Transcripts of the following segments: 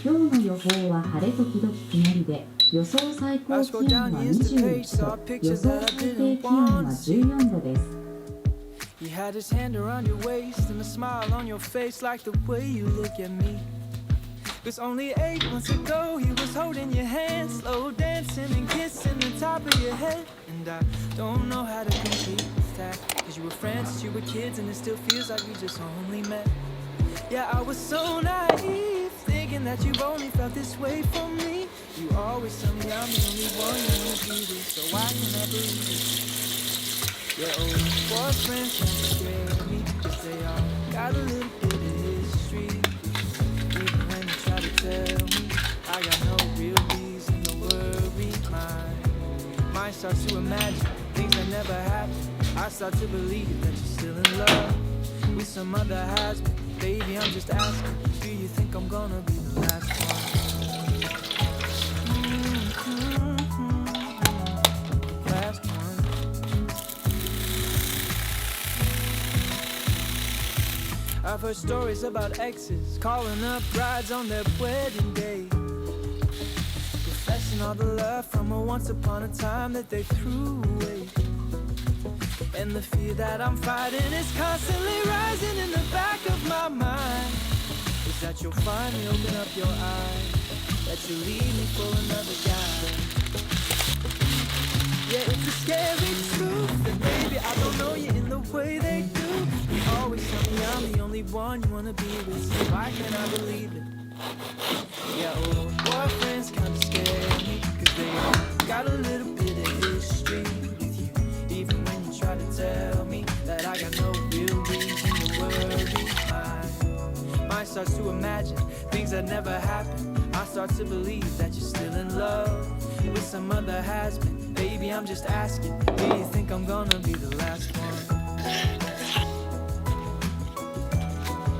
今日の予報は晴れ時々曇りで、予想最高気温は21度、予想最低気温は14度です。He had his hand around your waist and a smile on your face like the way you look at me. Cause only 8 months ago he was holding your hand, slow dancing and kissing the top of your head. And I don't know how to compete with that, cause you were friends since you were kids and it still feels like we just only met. Yeah, I was so naive, thinking that you've only felt this way for me. You always tell me I'm the only one you wanna be with, so why can't I believe it? Your old boyfriends don't scare me, cause they all got a little bit of history. Even when you try to tell me, I got no real reason to worry. My mind starts to imagine things that never happened. I start to believe that you're still in love with some other husband. Baby, I'm just asking, do you think I'm gonna be the last one? Last one. I've heard stories about exes calling up brides on their wedding day, professing all the love from a once upon a time that they threw away. And the fear that I'm fighting is constantly rising in the back of my mind. Is that you'll finally open up your eyes, that you'll leave me for another guy. Yeah, it's a scary truth, and maybe I don't know you in the way they do. You always tell me I'm the only one you wanna be with, so why can't I believe it? Yeah, old boyfriends kinda scare me, cause they all got a little bit of history with you. Even when you try to tell me that I got no real reason to worry. My mind starts to imagine things that never happened. I start to believe that you're still in love with some other husband. Baby, I'm just asking, do you think I'm gonna be the last one?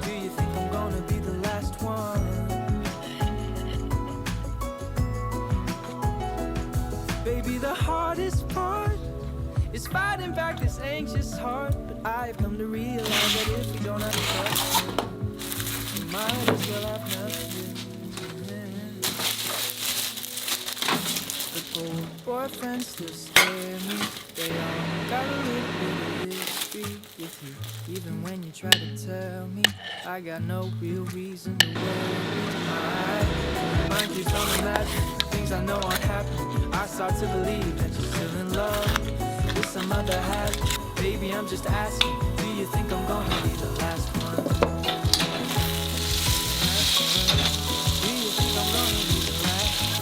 Do you think I'm gonna be the last one? Baby, the hardest part is fighting back this anxious heart. But I've come to realize that if you don't have a trust, you might as well have nothing. The old boyfriends still scare me. They all got a little bit of history with you. Even when you try to tell me, I got no real reason to worry. My mind keeps on imagining things I know aren't happening. I start to believe that you're still in love with some other husband. Baby, I'm just asking, do you think I'm gonna be the last one? Do you think I'm gonna be the last one?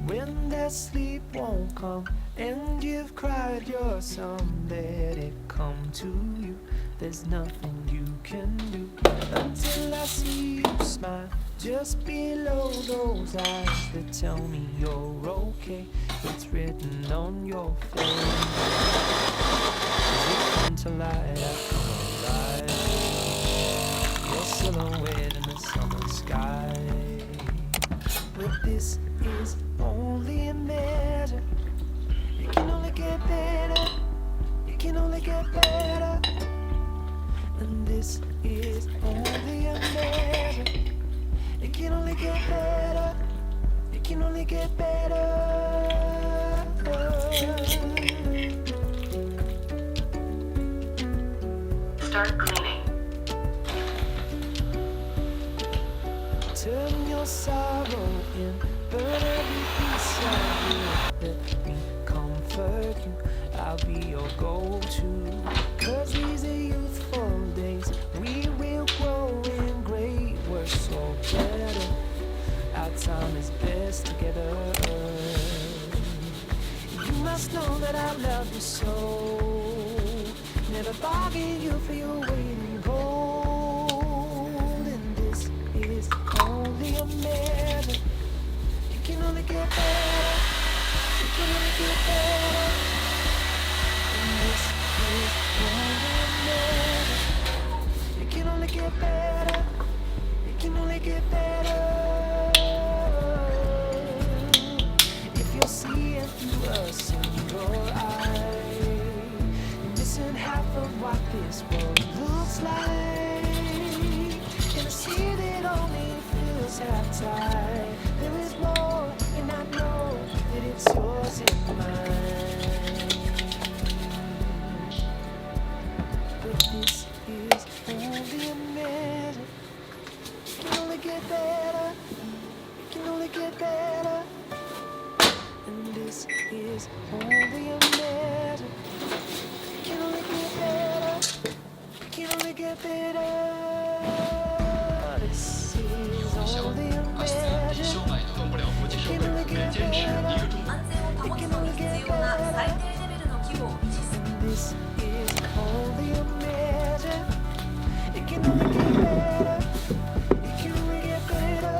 When that sleep won't come and you've cried your song, let it come to you. There's nothing you can do until I see you smile just below those eyes that tell me you're okay. It's written on your face. Until light, I come alive. Your silhouette in the summer sky. But this is only a measure. It can only get better. It can only get better. And this is only a measure. It can only get better. It can only get better. Start cleaning. Turn your sorrow in, burn every piece of you. Let me comfort you, I'll be your go-to. Cause these are youthful days, we will grow in great. We're so better, our time is best together. You must know that I love you so. Never bargain you for your weight in gold. And this is only a get better. It can only get better. And this is only a measure. It can only get better. It can only get better. If you're seeing through a single eye, you're missing half of what this world looks like. And I see that only feels half tight. There is more, and I know that it's yours and mine. But this is only a measure. It can only get better. It can only get better. And this is only a measure. It can only get better. It can only get better. This is only a measure. It can only get better. 安全を保つのに必要な最低レベルの規模を維持する And this is only a measure. It can only get better. It can only get better.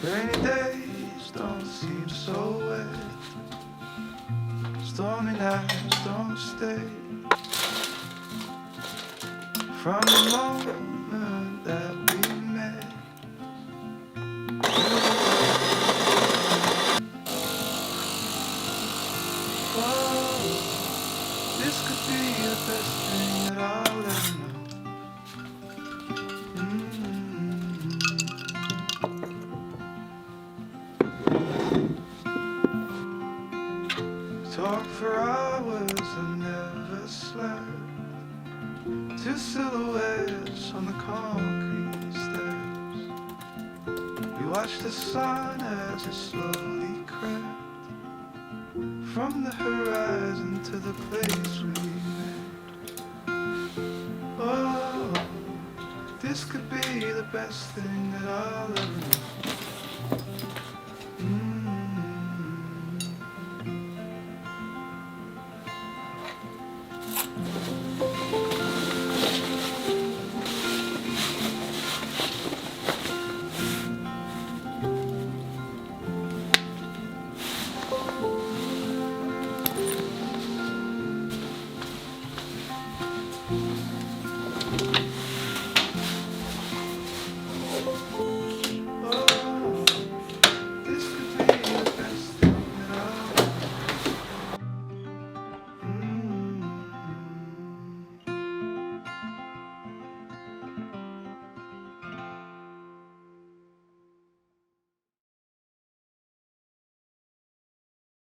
Rainy days don't seem so wet. Stormy nights don't stay. From the moment that we met, oh, this could be the best thing that I'll ever know. Talk for hours and never slept. Two silhouettes on the concrete steps. We watched the sun as it slowly crept from the horizon to the place we met. Oh, this could be the best thing that I'll ever know.